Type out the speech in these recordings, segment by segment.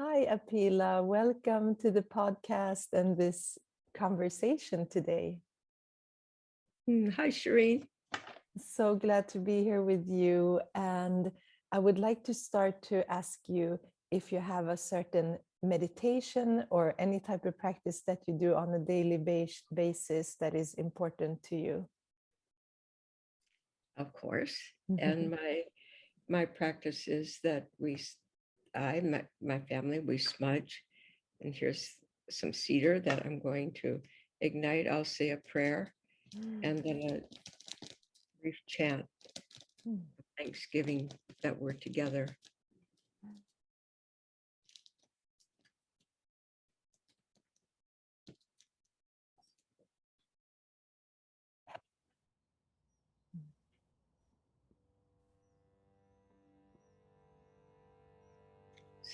Hi, Apela. Welcome to the podcast and this conversation today. Hi, Shireen. So glad to be here with you. And I would like to start to ask you if you have a certain meditation or any type of practice that you do on a daily basis that is important to you. Of course. And my practice is that my family, we smudge. And here's some cedar that I'm going to ignite. I'll say a prayer and then a brief chant of Thanksgiving that we're together.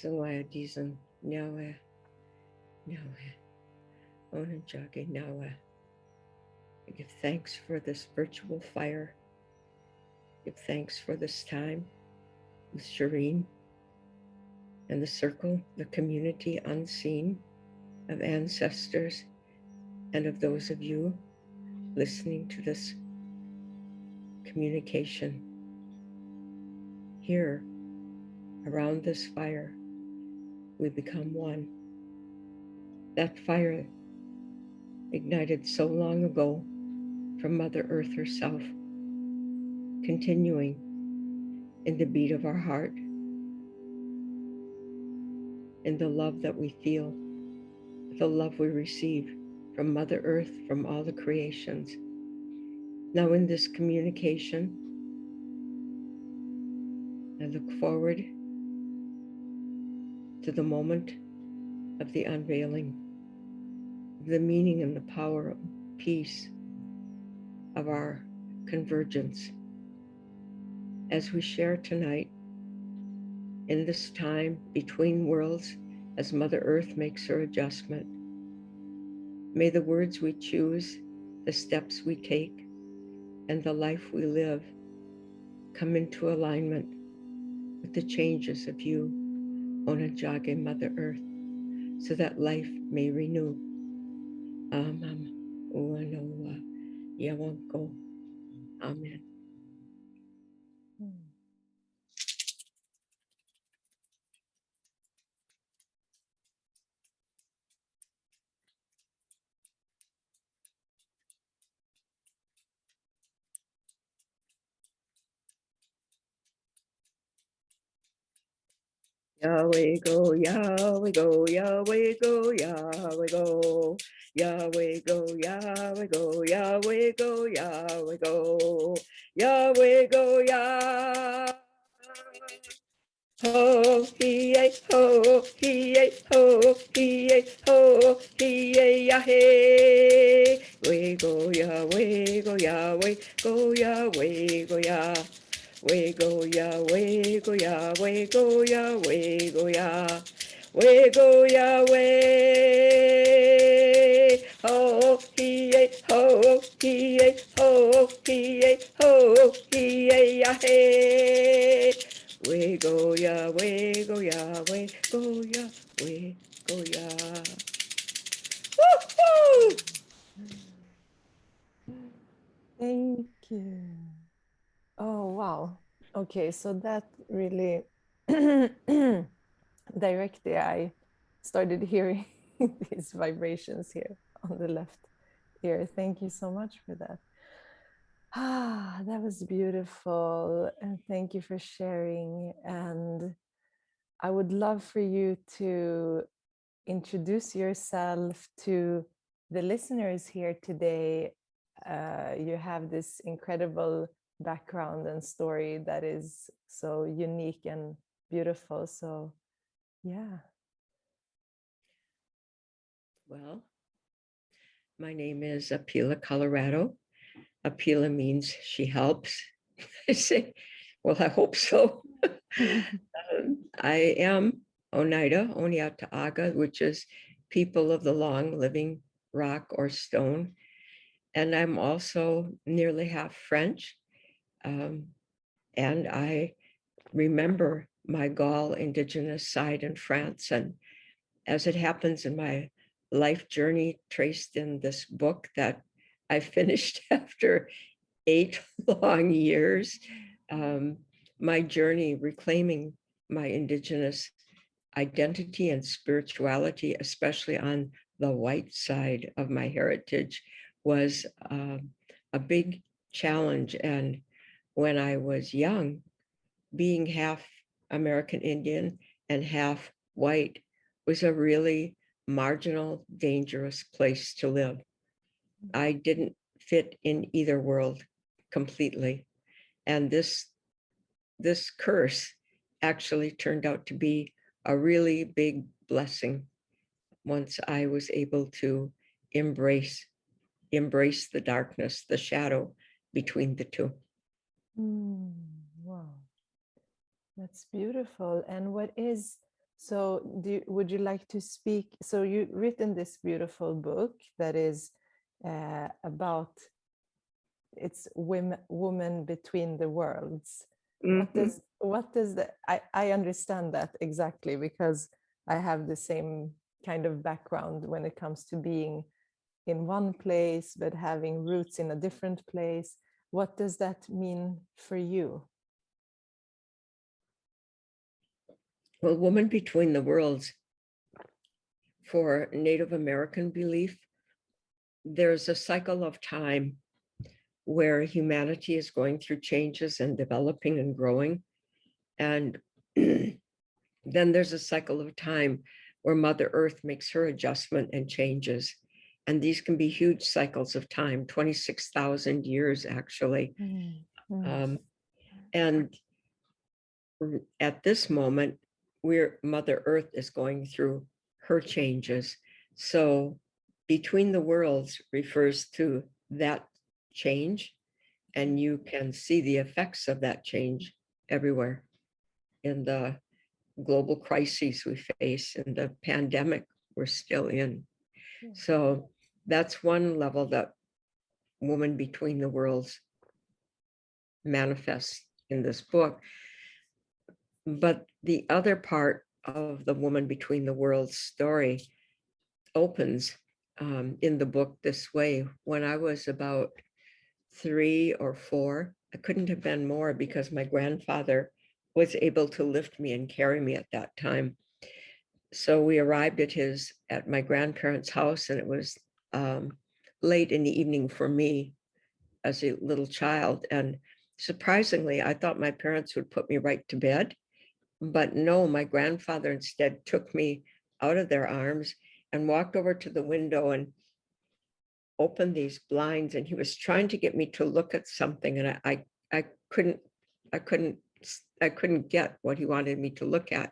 Sungaya Dizan Nyawe Nyawe Onajage Nawe. I give thanks for this virtual fire. Give thanks for this time with Shireen and the circle, the community unseen of ancestors and of those of you listening to this communication. Here, around this fire, we become one. That fire ignited so long ago from Mother Earth herself, continuing in the beat of our heart, in the love that we feel, the love we receive from Mother Earth, from all the creations. Now in this communication, I look forward to the moment of the unveiling, the meaning and the power of peace of our convergence. As we share tonight, in this time between worlds, as Mother Earth makes her adjustment, may the words we choose, the steps we take, and the life we live come into alignment with the changes of you, Onajage Mother Earth, so that life may renew. Amam Uanoa Yawanko. Amen. Yahweh go, Yahweh go, Yahweh go, Yahweh go. Yahweh go, Yahweh go, Yahweh go, Yahweh go. Yahweh go, Yah. Ho, he, ho, he, ho, he, ho, he, Yahweh. We go, Yahweh, go, Yahweh, go, Yahweh, go, Yah. We go ya, we go ya, we go ya, we go ya, we go ya, we. Ho he ho he ho he ho he ya hey. We go ya, we go ya, we go ya, we go ya. Woo-hoo! Thank you. Oh, wow. Okay, so that really directly I started hearing these vibrations here on the left ear. Thank you so much for that. Ah, that was beautiful. And thank you for sharing. And I would love for you to introduce yourself to the listeners here today. You have this incredible background and story that is so unique and beautiful. So, yeah. Well, my name is Apela Colorado. Apela means she helps. I say, well, I hope so. I am Oneida-Gaul, which is people of the long living rock or stone. And I'm also nearly half French. And I remember my Gaul indigenous side in France. And as it happens in my life journey traced in this book that I finished after 8 long years, my journey reclaiming my indigenous identity and spirituality, especially on the white side of my heritage, was a big challenge. And when I was young, being half American Indian and half white was a really marginal, dangerous place to live. I didn't fit in either world completely. And this curse actually turned out to be a really big blessing once I was able to embrace the darkness, the shadow between the two. Wow, that's beautiful. And what is, so would you like to speak? So you've written this beautiful book that is about, it's woman between the worlds. What does that, I understand that exactly, because I have the same kind of background when it comes to being in one place but having roots in a different place. What does that mean for you? Well, woman between the worlds, for Native American belief, there's a cycle of time where humanity is going through changes and developing and growing. And then there's a cycle of time where Mother Earth makes her adjustment and changes. And these can be huge cycles of time, 26,000 years, actually. And at this moment, Mother Earth is going through her changes. So between the worlds refers to that change, and you can see the effects of that change everywhere in the global crises we face and the pandemic we're still in. So that's one level that Woman Between the Worlds manifests in this book. But the other part of the Woman Between the Worlds story opens in the book this way. When I was about 3 or 4, I couldn't have been more, because my grandfather was able to lift me and carry me at that time. So we arrived at my grandparents' house, and it was late in the evening for me as a little child. And surprisingly, I thought my parents would put me right to bed. But no, my grandfather instead took me out of their arms and walked over to the window and opened these blinds. And he was trying to get me to look at something. And I couldn't get what he wanted me to look at.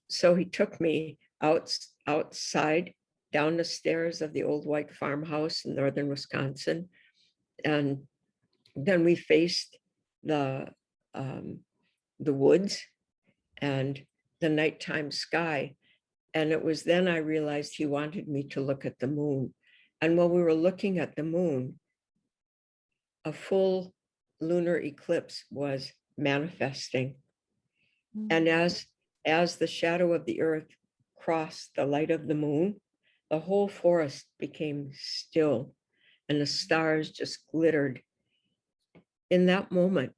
So he took me outside, down the stairs of the old white farmhouse in northern Wisconsin. And then we faced the woods and the nighttime sky. And it was then I realized he wanted me to look at the moon. And while we were looking at the moon, a full lunar eclipse was manifesting. And as the shadow of the earth crossed the light of the moon, the whole forest became still and the stars just glittered. In that moment,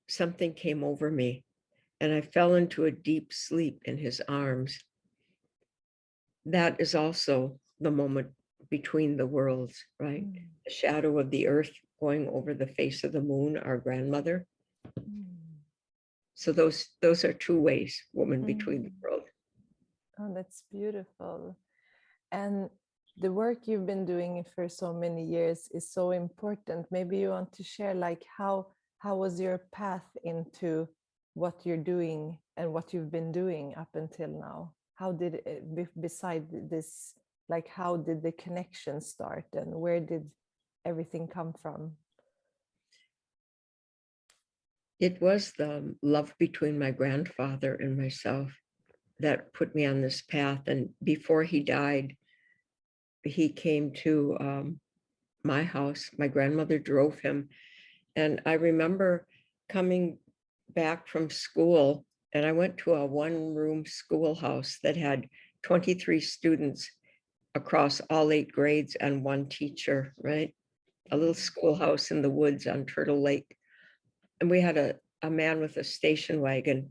something came over me, and I fell into a deep sleep in his arms. That is also the moment between the worlds, right? The shadow of the earth going over the face of the moon, our grandmother. So those are two ways, woman between the world. Oh, that's beautiful. And the work you've been doing for so many years is so important. Maybe you want to share, like, how was your path into what you're doing and what you've been doing up until now? How did it, beside this, like, how did the connection start, and where did everything come from? It was the love between my grandfather and myself that put me on this path. And before he died, he came to my house. My grandmother drove him. And I remember coming back from school And I went to a one-room schoolhouse that had 23 students across all 8 grades and 1 teacher, right? A little schoolhouse in the woods on Turtle Lake. And we had a man with a station wagon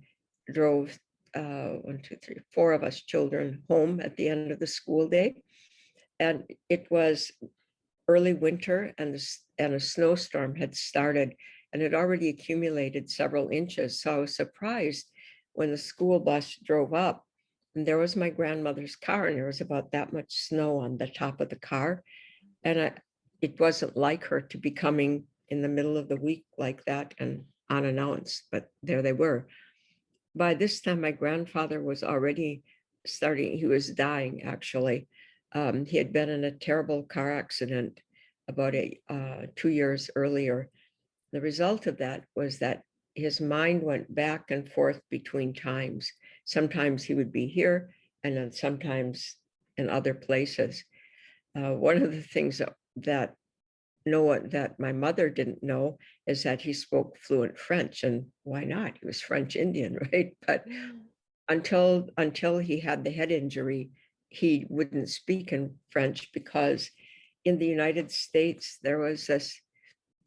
drove 1, 2, 3, 4 of us children home at the end of the school day. And it was early winter, and a snowstorm had started and had already accumulated several inches. So I was surprised when the school bus drove up, and there was my grandmother's car, and there was about that much snow on the top of the car. And it wasn't like her to be coming in the middle of the week like that and unannounced, but there they were. By this time, my grandfather was already he was dying, actually. He had been in a terrible car accident about 2 years earlier. The result of that was that his mind went back and forth between times. Sometimes he would be here, and then sometimes in other places. One of the things that my mother didn't know is that he spoke fluent French, and why not? He was French Indian, right? But until he had the head injury, he wouldn't speak in French, because in the United States, there was this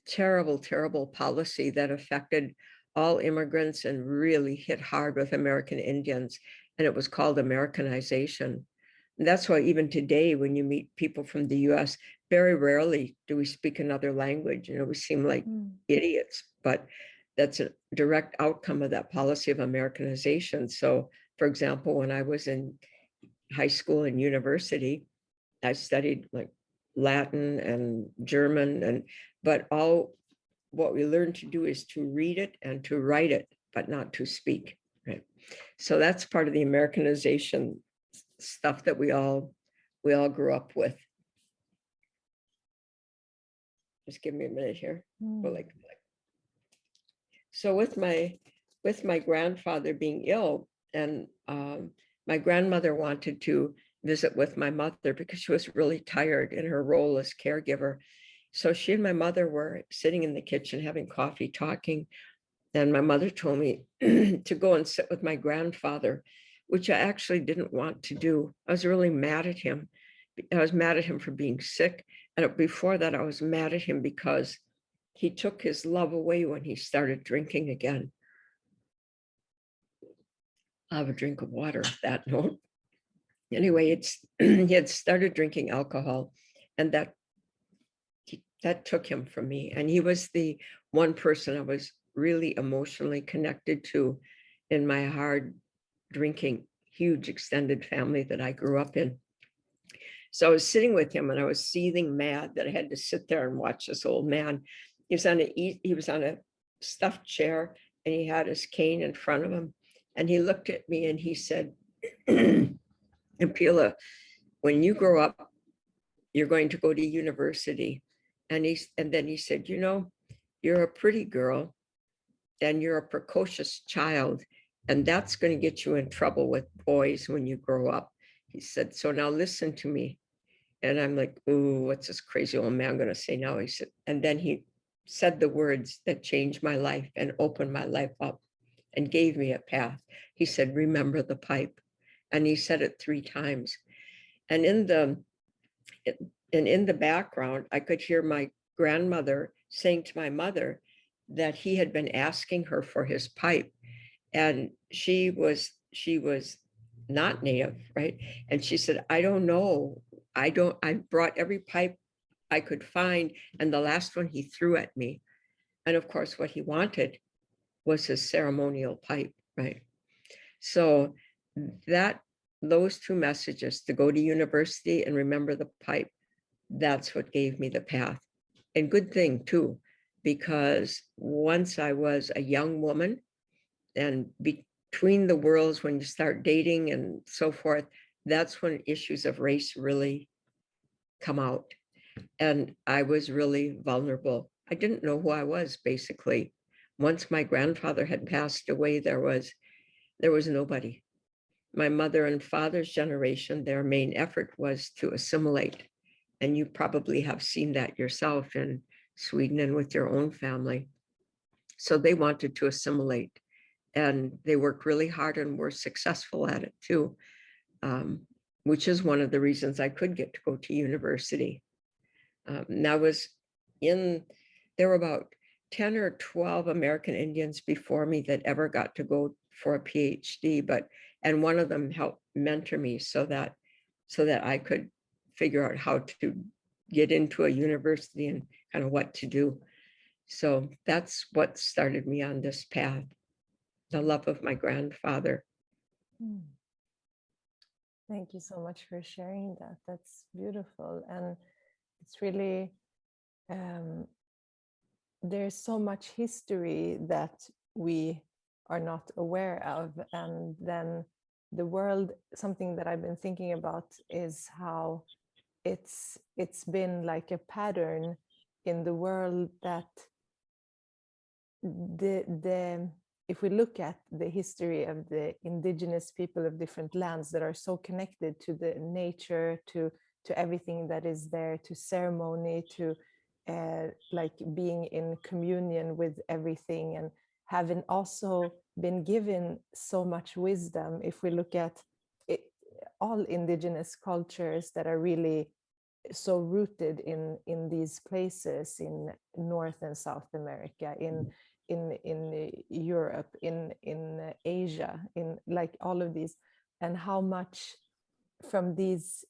terrible, terrible policy that affected all immigrants and really hit hard with American Indians. And it was called Americanization. And that's why even today, when you meet people from the US, very rarely do we speak another language. We seem like idiots, but that's a direct outcome of that policy of Americanization. So, for example, when I was in high school and university, I studied like Latin and German, but all what we learn to do is to read it and to write it, but not to speak, right? So that's part of the Americanization stuff that we all grew up with. Just give me a minute here. So with my grandfather being ill, and my grandmother wanted to visit with my mother because she was really tired in her role as caregiver. So she and my mother were sitting in the kitchen having coffee, talking. And my mother told me to go and sit with my grandfather, which I actually didn't want to do. I was really mad at him. I was mad at him for being sick. And before that, I was mad at him because he took his love away when he started drinking again. I'll have a drink of water at that note. Anyway, he had started drinking alcohol, and that took him from me. And he was the one person I was really emotionally connected to in my hard drinking, huge extended family that I grew up in. So I was sitting with him, and I was seething mad that I had to sit there and watch this old man. He was on a stuffed chair, and he had his cane in front of him. And he looked at me and he said, Apela, when you grow up, you're going to go to university. And then he said, you're a pretty girl and you're a precocious child, and that's going to get you in trouble with boys when you grow up. He said, so now listen to me. And I'm like, ooh, what's this crazy old man going to say now? He said, and then he said the words that changed my life and opened my life up and gave me a path. He said, remember the pipe. And he said it 3 times. And in the background, I could hear my grandmother saying to my mother that he had been asking her for his pipe. And she was not Native, right? And she said, I don't know. I brought every pipe I could find, and the last one he threw at me. And of course, what he wanted was his ceremonial pipe, right? So those 2 messages, to go to university and remember the pipe, that's what gave me the path. And good thing too, because once I was a young woman, and between the worlds, when you start dating and so forth, that's when issues of race really come out. And I was really vulnerable. I didn't know who I was, basically. Once my grandfather had passed away, there was nobody. My mother and father's generation, their main effort was to assimilate. And you probably have seen that yourself in Sweden and with your own family. So they wanted to assimilate. and they work really hard and were successful at it too, which is one of the reasons I could get to go to university. And I was there were about 10 or 12 American Indians before me that ever got to go for a PhD, and one of them helped mentor me so that I could figure out how to get into a university and kind of what to do. So that's what started me on this path, the love of my grandfather. Thank you so much for sharing that. That's beautiful. And it's really, there's so much history that we are not aware of. And then the world, something that I've been thinking about is how it's been like a pattern in the world that the if we look at the history of the indigenous people of different lands that are so connected to the nature, to everything that is there, to ceremony, to like being in communion with everything, and having also been given so much wisdom. If we look at it, all indigenous cultures that are really so rooted in these places in North and South America, in Europe, in Asia, in like all of these, and how much from these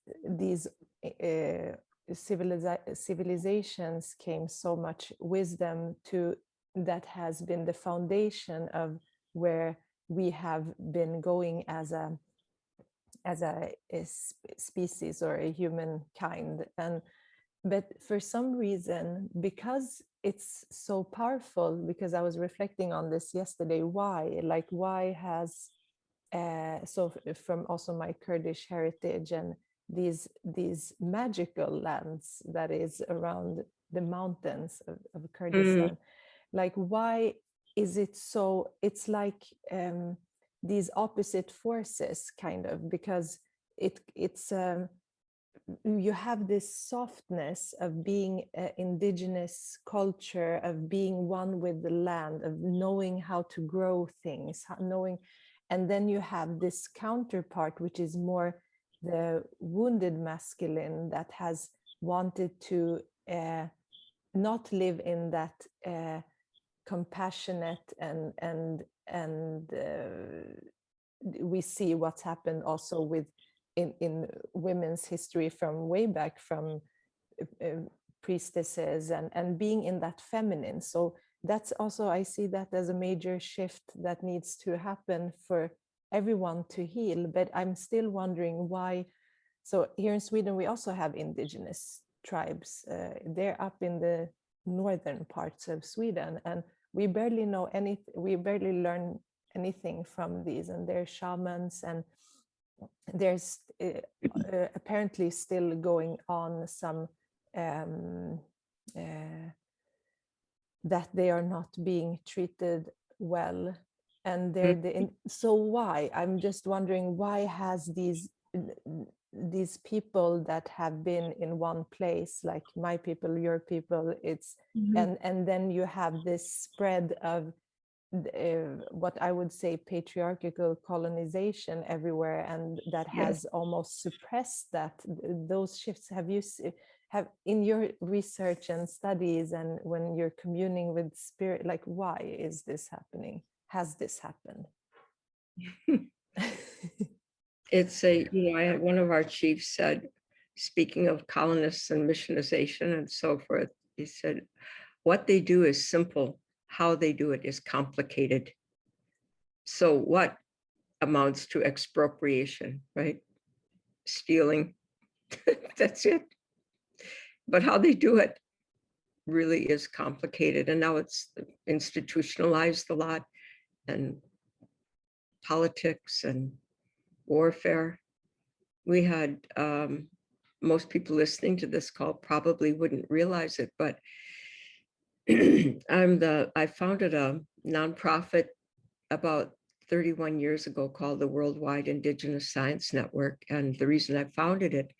civilizations came so much wisdom to that has been the foundation of where we have been going as a species or a humankind. And but for some reason, because it's so powerful, because I was reflecting on this yesterday, why has so from also my Kurdish heritage and these magical lands that is around the mountains of Kurdistan, like why is it so, it's like these opposite forces kind of, because it's you have this softness of being indigenous culture, of being one with the land, of knowing how to grow things, knowing, and then you have this counterpart, which is more the wounded masculine that has wanted to not live in that compassionate and we see what's happened also with in women's history from way back, from priestesses and being in that feminine. So that's also, I see that as a major shift that needs to happen for everyone to heal. But I'm still wondering why. So here in Sweden, we also have indigenous tribes. They're up in the northern parts of Sweden, and we barely know anything, we barely learn anything from these, and they're shamans, and there's apparently still going on some that they are not being treated well, and they're so why, I'm just wondering, why has these people that have been in one place, like my people, your people, it's and then you have this spread of what I would say patriarchal colonization everywhere, and that has almost suppressed that those shifts. Have you have in your research and studies, and when you're communing with spirit, like why is this happening? Has this happened? It's I had one of our chiefs said, speaking of colonists and missionization and so forth, he said, what they do is simple, how they do it is complicated. So what amounts to expropriation, right? Stealing, that's it. But how they do it really is complicated. And now it's institutionalized a lot, and politics and warfare. We had most people listening to this call probably wouldn't realize it, but I founded a nonprofit about 31 years ago called the Worldwide Indigenous Science Network. And the reason I founded it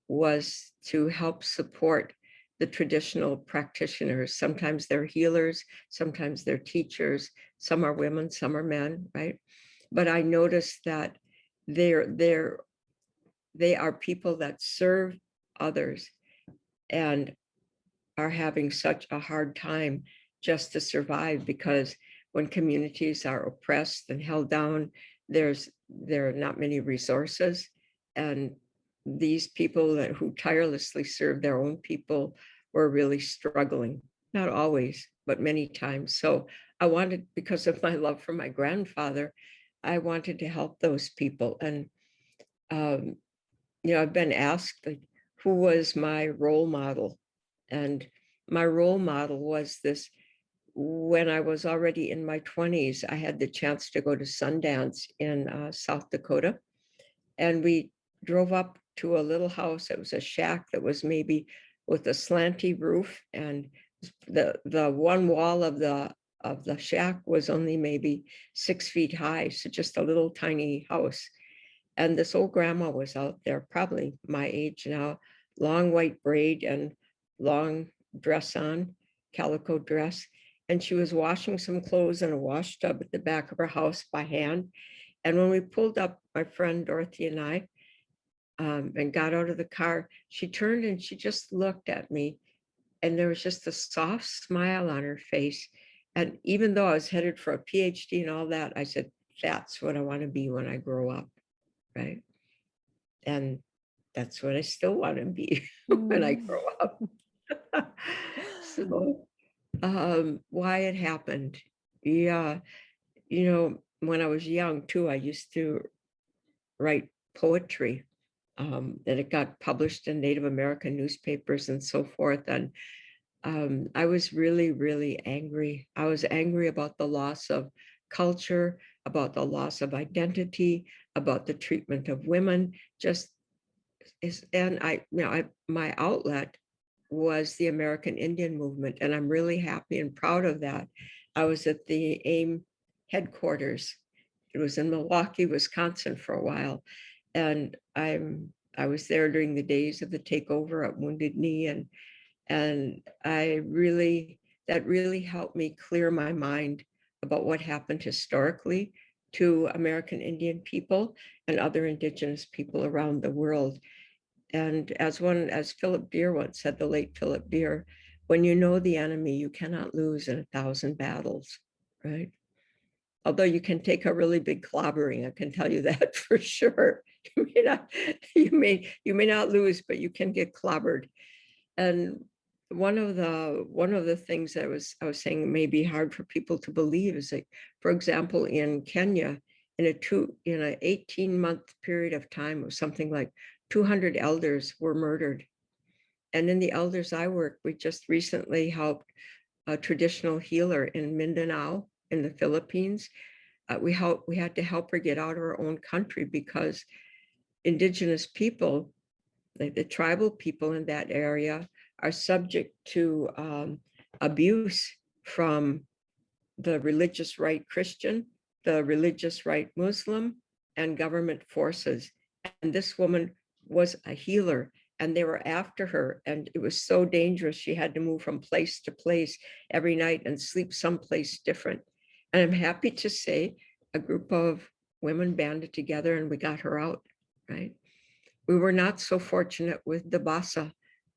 was to help support the traditional practitioners. Sometimes they're healers, sometimes they're teachers, some are women, some are men, right? But I noticed that they are people that serve others and are having such a hard time just to survive, because when communities are oppressed and held down, there are not many resources, and these people who tirelessly serve their own people were really struggling. Not always, but many times. So I wanted, because of my love for my grandfather, I wanted to help those people. And um, I've been asked, like, who was my role model? And my role model was this: when I was already in my 20s, I had the chance to go to Sundance in South Dakota. And we drove up to a little house. It was a shack that was maybe with a slanty roof. And the one wall of the shack was only maybe 6 feet high. So just a little tiny house. And this old grandma was out there, probably my age now, long white braid and long dress on, calico dress. And she was washing some clothes in a wash tub at the back of her house by hand. And when we pulled up, my friend Dorothy and I, and got out of the car, she turned and she just looked at me. And there was just a soft smile on her face. And even though I was headed for a PhD and all that, I said, that's what I want to be when I grow up. Right. And that's what I still want to be when I grow up. So why it happened. Yeah. When I was young too, I used to write poetry. And it got published in Native American newspapers and so forth. And I was really, really angry. I was angry about the loss of culture, about the loss of identity, about the treatment of women. Just is, and my outlet was the American Indian movement, and I'm really happy and proud of that. I was at the AIM headquarters. It was in Milwaukee, Wisconsin for a while, and I was there during the days of the takeover at Wounded Knee, and that really helped me clear my mind about what happened historically to American Indian people and other indigenous people around the world. And as Philip Deer once said, the late Philip Deer, when you know the enemy, you cannot lose in 1,000 battles, right? Although you can take a really big clobbering, I can tell you that for sure. You may not lose, but you can get clobbered. And one of the things I was saying may be hard for people to believe is, like, for example, in Kenya, in an 18-month period of time, of something like 200 elders were murdered. And in the elders I work, we just recently helped a traditional healer in Mindanao in the Philippines. We had to help her get out of her own country because indigenous people, like the tribal people in that area, are subject to abuse from the religious right Christian, the religious right Muslim, and government forces. And this woman was a healer, and they were after her, and it was so dangerous. She had to move from place to place every night and sleep someplace different. And I'm happy to say a group of women banded together and we got her out, right? We were not so fortunate with Dabasa,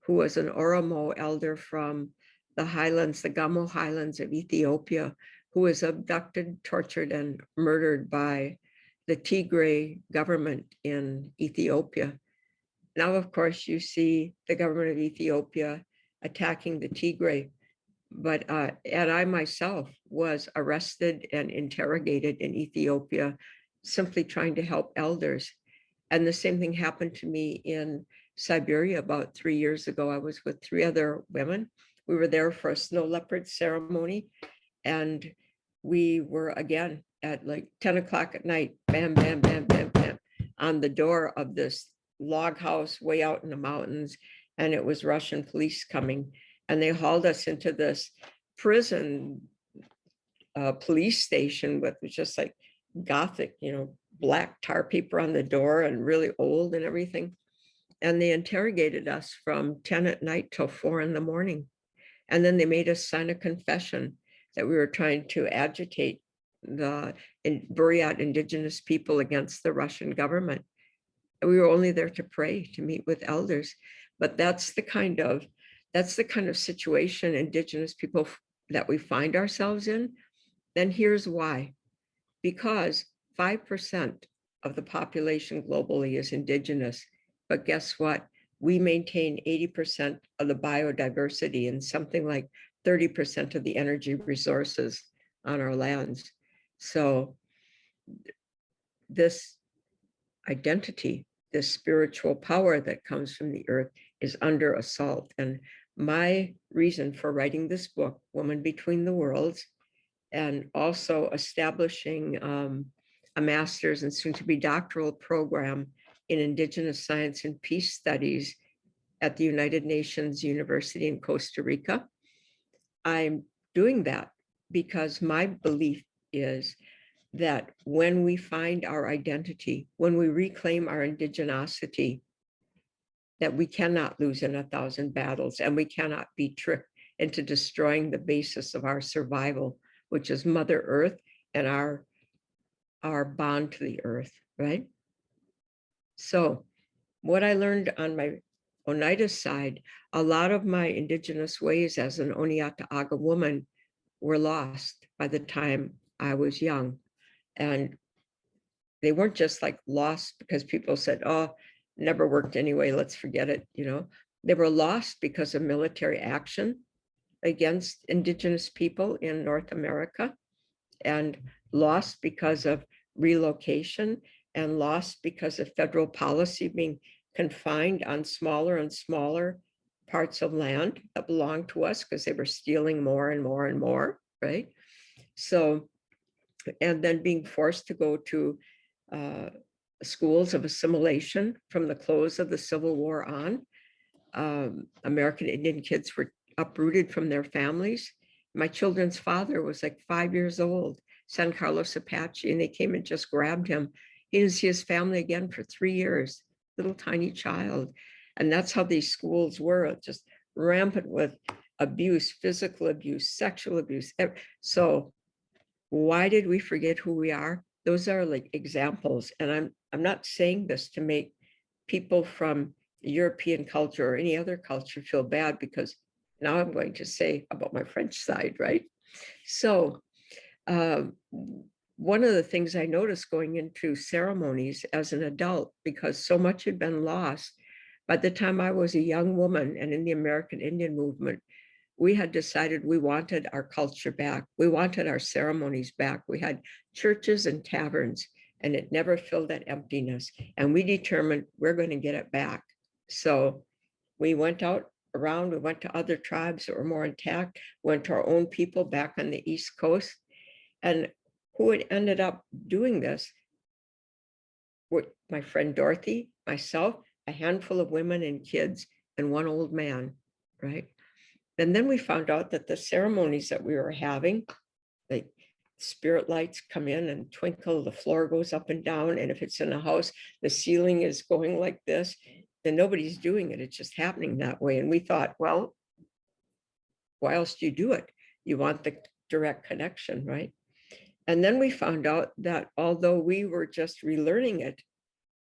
who was an Oromo elder from the highlands, the Gamo highlands of Ethiopia, who was abducted, tortured, and murdered by the Tigray government in Ethiopia. Now, of course, you see the government of Ethiopia attacking the Tigray, and I myself was arrested and interrogated in Ethiopia, simply trying to help elders. And the same thing happened to me in Siberia about 3 years ago. I was with 3 other women. We were there for a snow leopard ceremony. And we were again at like 10 o'clock at night, bam, bam, bam, bam, bam, on the door of this log house way out in the mountains. And it was Russian police coming. And they hauled us into this prison police station with just like Gothic, black tar paper on the door and really old and everything. and they interrogated us from 10 at night till 4 in the morning. And then they made us sign a confession that we were trying to agitate the Buryat indigenous people against the Russian government. And we were only there to pray, to meet with elders. But that's the kind of situation indigenous people that we find ourselves in. Then here's why. Because 5% of the population globally is indigenous. But guess what? We maintain 80% of the biodiversity and something like 30% of the energy resources on our lands. So this identity, this spiritual power that comes from the earth, is under assault. And my reason for writing this book, Woman Between the Worlds, and also establishing a master's and soon to be doctoral program in Indigenous Science and Peace Studies at the United Nations University in Costa Rica. I'm doing that because my belief is that when we find our identity, when we reclaim our indigenosity, that we cannot lose in 1,000 battles, and we cannot be tricked into destroying the basis of our survival, which is Mother Earth and our bond to the earth, right? So what I learned on my Oneida side, a lot of my indigenous ways as an Oneida-Gaul woman were lost by the time I was young. And they weren't just like lost because people said, oh, never worked anyway, let's forget it, you know. They were lost because of military action against indigenous people in North America, and lost because of relocation, and lost because of federal policy being confined on smaller and smaller parts of land that belonged to us because they were stealing more and more and more, right? So, and then being forced to go to schools of assimilation from the close of the Civil War on. American Indian kids were uprooted from their families. My children's father was like 5 years old, San Carlos Apache, and they came and just grabbed him. He didn't see his family again for 3 years, little tiny child. And that's how these schools were, just rampant with abuse, physical abuse, sexual abuse. So why did we forget who we are? Those are like examples. And I'm not saying this to make people from European culture or any other culture feel bad, because now I'm going to say about my French side, right? So one of the things I noticed going into ceremonies as an adult, because so much had been lost, by the time I was a young woman and in the American Indian movement, we had decided we wanted our culture back. We wanted our ceremonies back. We had churches and taverns, and it never filled that emptiness. And we determined we're going to get it back. So we went out around, we went to other tribes that were more intact, went to our own people back on the East Coast. And who had ended up doing this were my friend Dorothy, myself, a handful of women and kids, and one old man, right? And then we found out that the ceremonies that we were having, like spirit lights come in and twinkle, the floor goes up and down. And if it's in a house, the ceiling is going like this, then nobody's doing it. It's just happening that way. And we thought, well, why else do you do it? You want the direct connection, right? And then we found out that although we were just relearning it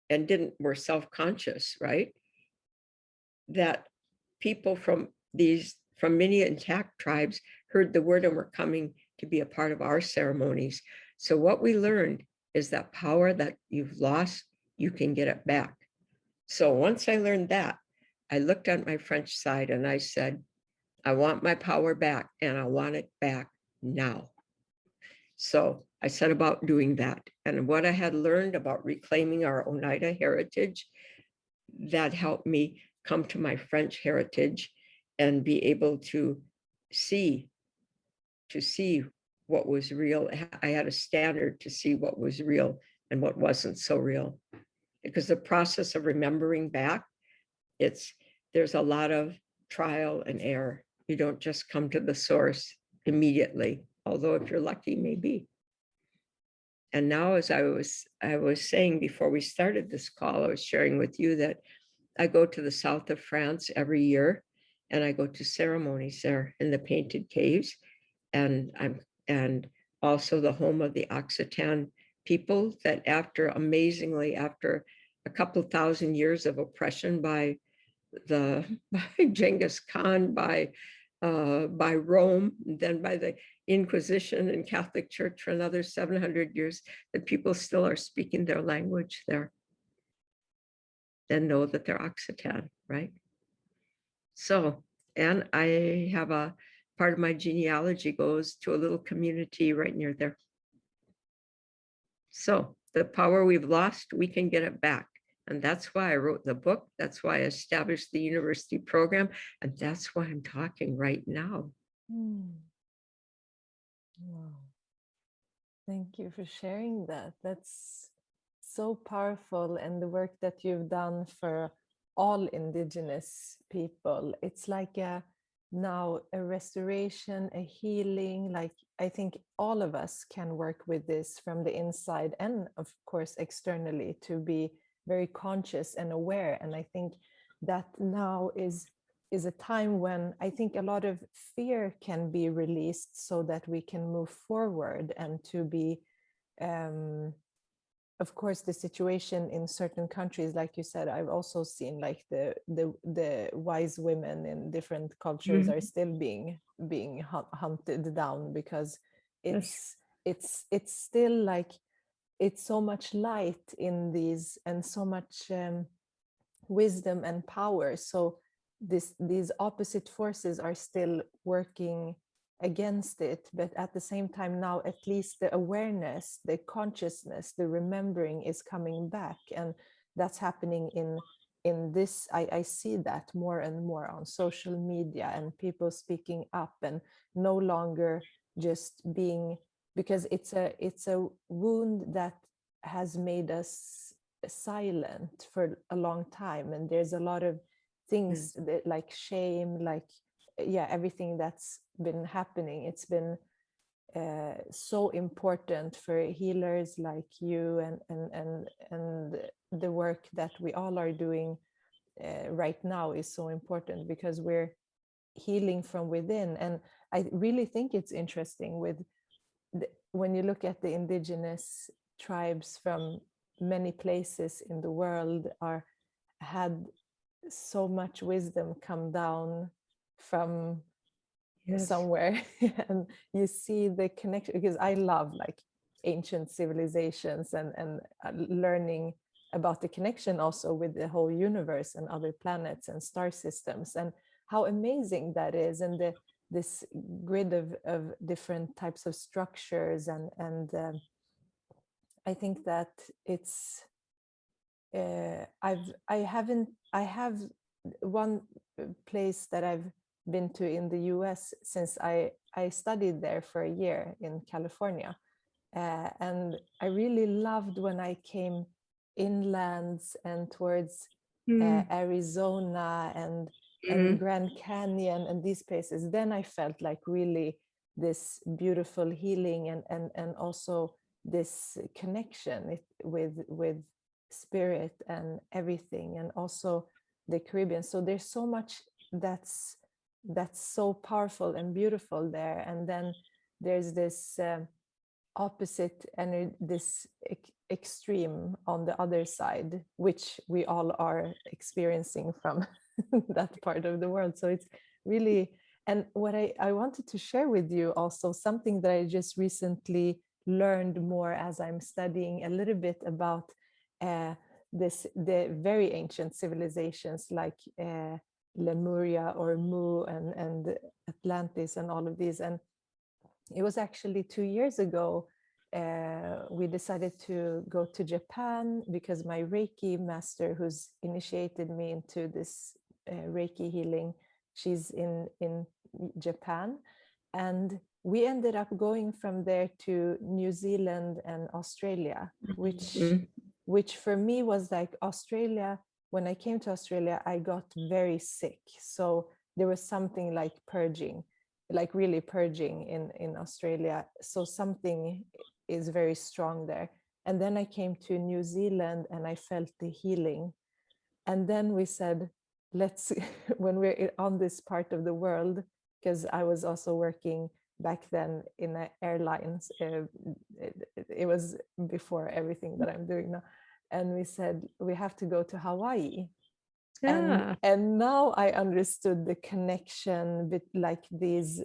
and were self-conscious, right? That people from many intact tribes heard the word and were coming to be a part of our ceremonies. So what we learned is that power that you've lost, you can get it back. So once I learned that, I looked at my French side and I said, I want my power back, and I want it back now. So I set about doing that. And what I had learned about reclaiming our Oneida heritage, that helped me come to my French heritage and be able to see what was real. I had a standard to see what was real and what wasn't so real. Because the process of remembering back, there's a lot of trial and error. You don't just come to the source immediately, although if you're lucky, maybe. And now, as I was saying before we started this call, I was sharing with you that I go to the south of France every year, and I go to ceremonies there in the painted caves, and also the home of the Occitan people that amazingly, after a couple thousand years of oppression by Genghis Khan, by Rome, and then by the Inquisition and Catholic Church for another 700 years, that people still are speaking their language there and know that they're Occitan, right? So, and I have a part of my genealogy goes to a little community right near there. So the power we've lost, we can get it back. And that's why I wrote the book. That's why I established the university program. And that's why I'm talking right now. Wow. Thank you for sharing that. That's so powerful. And the work that you've done for all Indigenous people, it's like now a restoration, a healing. Like, I think all of us can work with this from the inside and, of course, externally, to be very conscious and aware. And I think that now is a time when I think a lot of fear can be released so that we can move forward, and to be of course, the situation in certain countries, like you said, I've also seen like the wise women in different cultures are still being hunted down, because Yes. it's still like, it's so much light in these, and so much wisdom and power. So these opposite forces are still working against it, but at the same time now, at least the awareness, the consciousness, the remembering is coming back. And that's happening in this. I see that more and more on social media, and people speaking up, and no longer just being, because it's a wound that has made us silent for a long time. And there's a lot of things that, like shame, like, yeah, everything that's been happening. It's been so important for healers like you, and the work that we all are doing right now is so important, because we're healing from within. And I really think it's interesting with when you look at the indigenous tribes from many places in the world, are had so much wisdom come down from Yes. somewhere. And you see the connection, because I love like ancient civilizations, and learning about the connection also with the whole universe and other planets and star systems, and how amazing that is. And this grid of different types of structures, and I think that it's I have one place that I've been to in the US, since I studied there for a year in California, and I really loved when I came inlands and towards Arizona and Grand Canyon and these places. Then I felt like really this beautiful healing, and also this connection with spirit and everything, and also the Caribbean. So there's so much that's so powerful and beautiful there. And then there's this opposite energy, this extreme on the other side, which we all are experiencing from that part of the world. So it's really, and what I wanted to share with you also, something that I just recently learned more as I'm studying a little bit about the very ancient civilizations like Lemuria or Mu and Atlantis and all of these. And it was actually 2 years ago, we decided to go to Japan, because my Reiki master, who's initiated me into this Reiki healing, she's in Japan. And we ended up going from there to New Zealand and Australia, which for me was like Australia. When I came to Australia, I got very sick. So there was something like purging, like really purging in Australia. So something is very strong there. And then I came to New Zealand and I felt the healing. And then we said, let's, when we're on this part of the world, because I was also working back then in airlines, it was before everything that I'm doing now. And we said, we have to go to Hawaii. Yeah. And now I understood the connection, with like these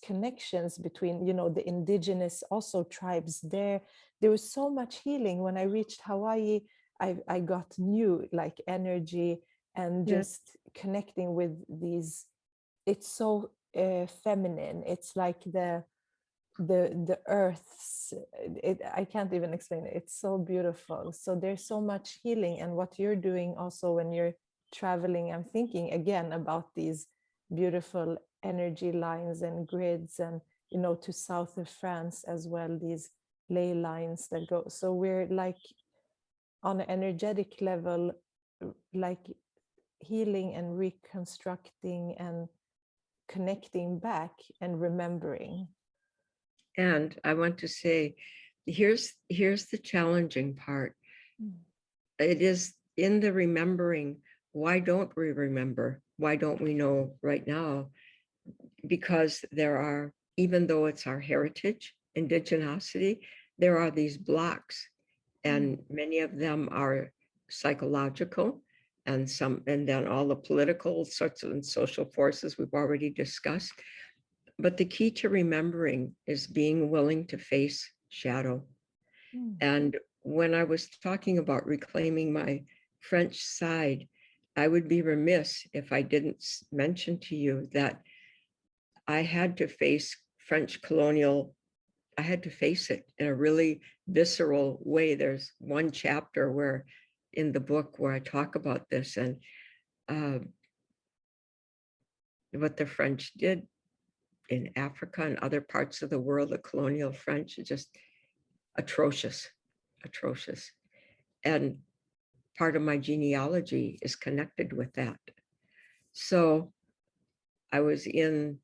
connections between, you know, the indigenous also tribes there. There was so much healing when I reached Hawaii. I got new like energy, and Yeah. just connecting with these. It's so feminine. It's like the earth's, I can't even explain it. It's so beautiful. So there's so much healing. And what you're doing also when you're traveling, I'm thinking again about these beautiful energy lines and grids, and you know, to south of France as well, these ley lines that go. So we're like on an energetic level, like healing and reconstructing and connecting back and remembering. And I want to say, here's the challenging part. It is in the remembering. Why don't we remember? Why don't we know right now? Because there are, even though it's our heritage, indigenosity, there are these blocks, and many of them are psychological, and then all the political sorts of and social forces we've already discussed. But the key to remembering is being willing to face shadow. And when I was talking about reclaiming my French side, I would be remiss if I didn't mention to you that I had to face French colonial, I had to face it in a really visceral way. There's one chapter where in the book where I talk about this, and uh, what the French did in Africa and other parts of the world, the colonial French, is just atrocious, atrocious. And part of my genealogy is connected with that. So I was in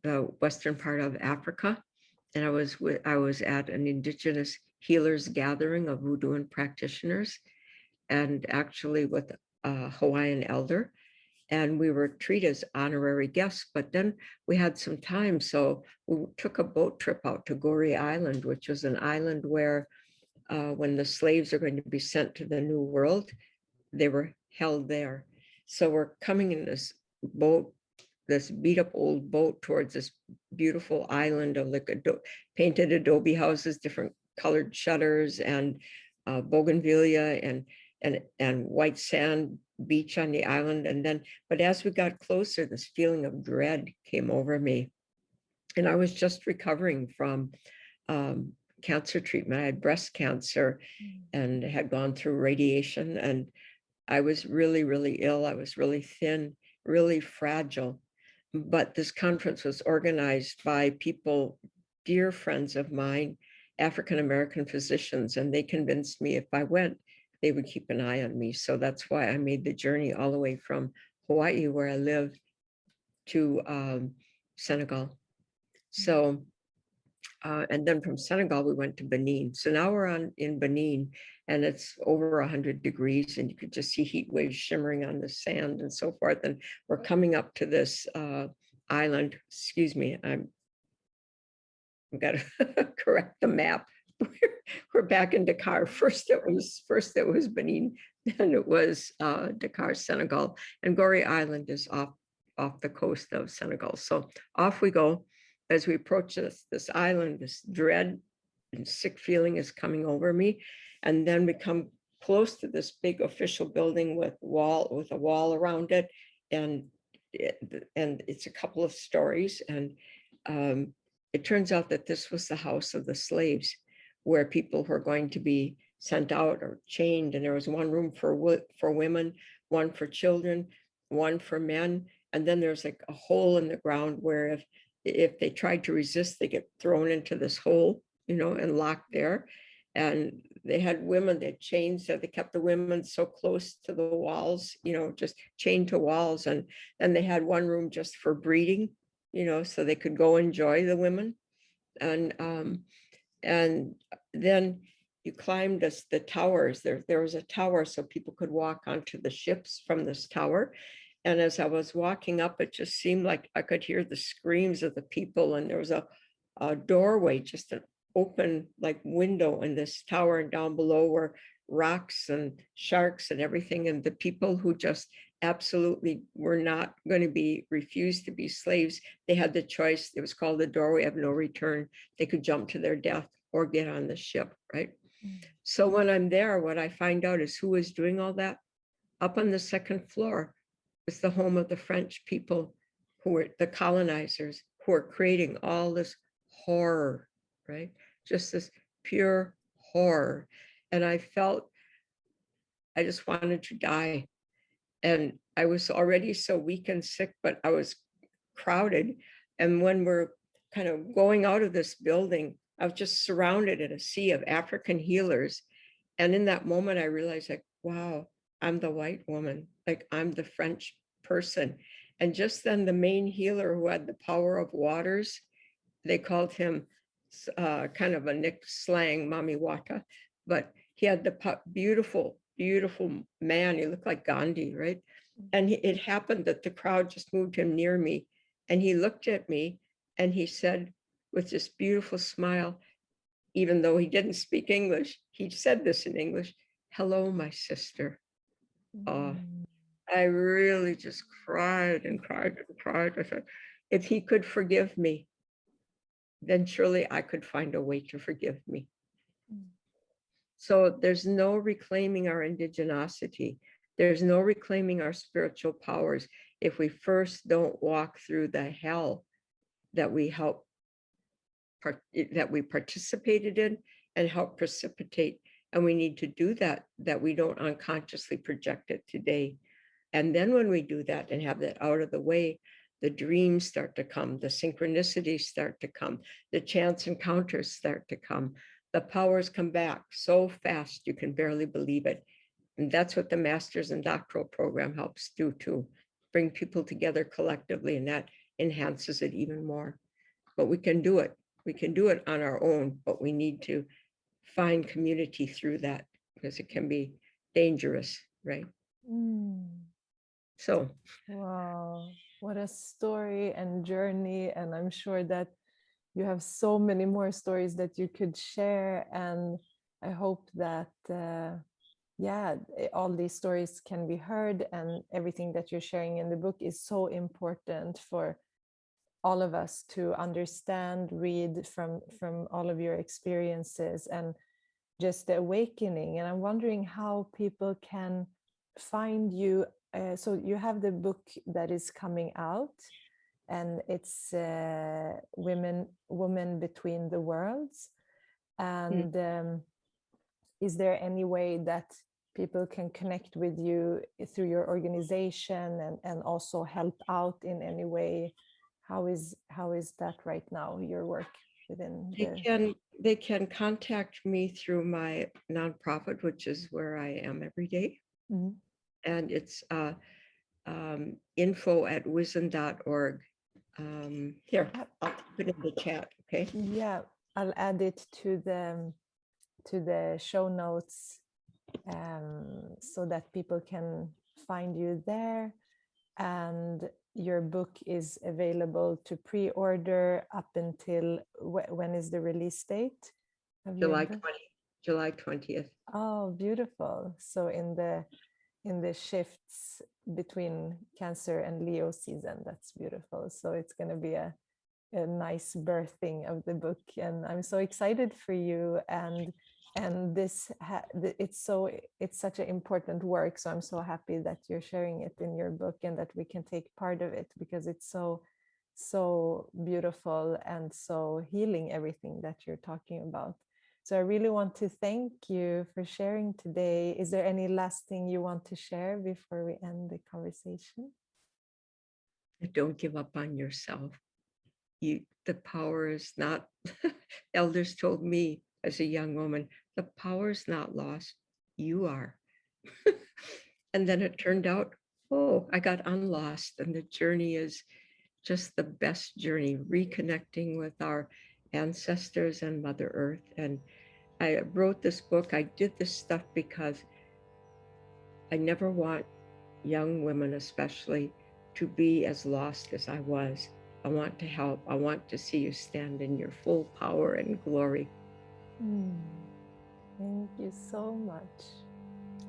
the western part of Africa, and I was at an indigenous healers gathering of voodoo and practitioners, and actually with a Hawaiian elder, and we were treated as honorary guests. But then we had some time, so we took a boat trip out to Goree Island, which was an island where when the slaves are going to be sent to the New World, they were held there. So we're coming in this boat, this beat up old boat, towards this beautiful island of like painted adobe houses, different colored shutters, and bougainvillea and white sand beach on the island. And then, but as we got closer, this feeling of dread came over me. And I was just recovering from cancer treatment. I had breast cancer and had gone through radiation, and I was really, really ill. I was really thin, really fragile. But this conference was organized by people, dear friends of mine, African-American physicians, and they convinced me if I went, they would keep an eye on me. So that's why I made the journey all the way from Hawaii, where I live, to Senegal. So, and then from Senegal, we went to Benin. So now we're in Benin, and it's over 100 degrees, and you could just see heat waves shimmering on the sand and so forth. And we're coming up to this island. Excuse me, I've got to correct the map. We're back in Dakar. First it was Benin, then it was Dakar, Senegal, and Goree Island is off the coast of Senegal. So off we go. As we approach this island, this dread and sick feeling is coming over me, and then we come close to this big official building with a wall around it, and it's a couple of stories, and it turns out that this was the house of the slaves, where people were going to be sent out or chained. And there was one room for women, one for children, one for men. And then there's like a hole in the ground where if they tried to resist, they get thrown into this hole, and locked there. And they had women, they had chains, so they kept the women so close to the walls, just chained to walls. And then they had one room just for breeding, so they could go enjoy the women. And then you climbed the towers. There was a tower so people could walk onto the ships from this tower. And as I was walking up, it just seemed like I could hear the screams of the people. And there was a doorway, just an open like window in this tower, and down below were rocks and sharks and everything. And the people who just absolutely were not going to be refused to be slaves, they had the choice. It was called the doorway of no return. They could jump to their death or get on the ship, right? So when I'm there, what I find out is who is doing all that. Up on the second floor was the home of the French people, who were the colonizers, who are creating all this horror, right? Just this pure horror. And I felt I just wanted to die. And I was already so weak and sick, but I was crowded. And when we're kind of going out of this building, I was just surrounded in a sea of African healers. And in that moment, I realized, like, wow, I'm the white woman, like I'm the French person. And just then the main healer, who had the power of waters, they called him kind of a Nick slang, Mami Wata, but he had the beautiful, beautiful man. He looked like Gandhi, right? And it happened that the crowd just moved him near me. And he looked at me and he said, with this beautiful smile, even though he didn't speak English, he said this in English, "Hello, my sister." Oh, I really just cried and cried and cried. I said, if he could forgive me, then surely I could find a way to forgive me. So there's no reclaiming our indigenosity. There's no reclaiming our spiritual powers if we first don't walk through the hell that we participated in and help precipitate. And we need to do that we don't unconsciously project it today. And then when we do that and have that out of the way, the dreams start to come, the synchronicities start to come, the chance encounters start to come, the powers come back so fast you can barely believe it. And that's what the master's and doctoral program helps do too, bring people together collectively, and that enhances it even more. But we can do it. We can do it on our own, but we need to find community through that, because it can be dangerous, right? So, wow, what a story and journey. And I'm sure that you have so many more stories that you could share. And I hope that, all these stories can be heard, and everything that you're sharing in the book is so important for all of us to understand, read from all of your experiences, and just the awakening. And I'm wondering how people can find you. So you have the book that is coming out, and it's Women Between the Worlds. And is there any way that people can connect with you through your organization, and also help out in any way? How is that right now, your work within they can contact me through my nonprofit, which is where I am every day. And it's info@wisn.org. Here, I'll put it in the chat, okay? Yeah, I'll add it to the show notes, so that people can find you there. And your book is available to pre-order up until when is the release date of July 20th. Oh, beautiful. So in the shifts between Cancer and Leo season, that's beautiful. So it's going to be a nice birthing of the book, and I'm so excited for you. And it's such an important work, so I'm so happy that you're sharing it in your book, and that we can take part of it, because it's so beautiful and so healing, everything that you're talking about. So I really want to thank you for sharing today. Is there any last thing you want to share before we end the conversation? Don't give up on yourself. The power is not, elders told me as a young woman, the power is not lost, you are. And then it turned out, oh, I got unlost, and the journey is just the best journey, reconnecting with our ancestors and Mother Earth, and I wrote this book. I did this stuff because I never want young women, especially, to be as lost as I was. I want to help. I want to see you stand in your full power and glory. Thank you so much.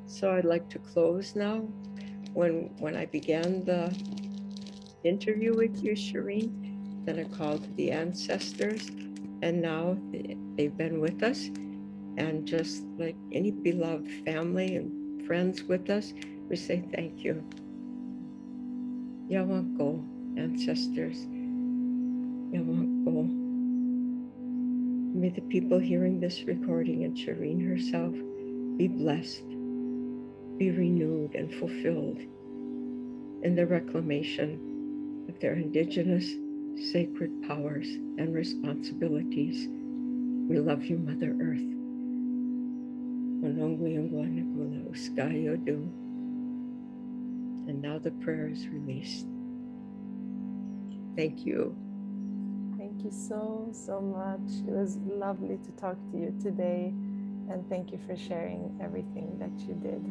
So I'd like to close now. When I began the interview with you, Shireen, then I called the ancestors, and now they've been with us. And just like any beloved family and friends with us, we say thank you. Yawanko, ancestors. Yawanko. May the people hearing this recording and Shireen herself be blessed, be renewed and fulfilled in the reclamation of their indigenous sacred powers and responsibilities. We love you, Mother Earth. And now the prayer is released. Thank you. Thank you so, so much. It was lovely to talk to you today. And thank you for sharing everything that you did.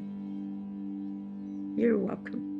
You're welcome.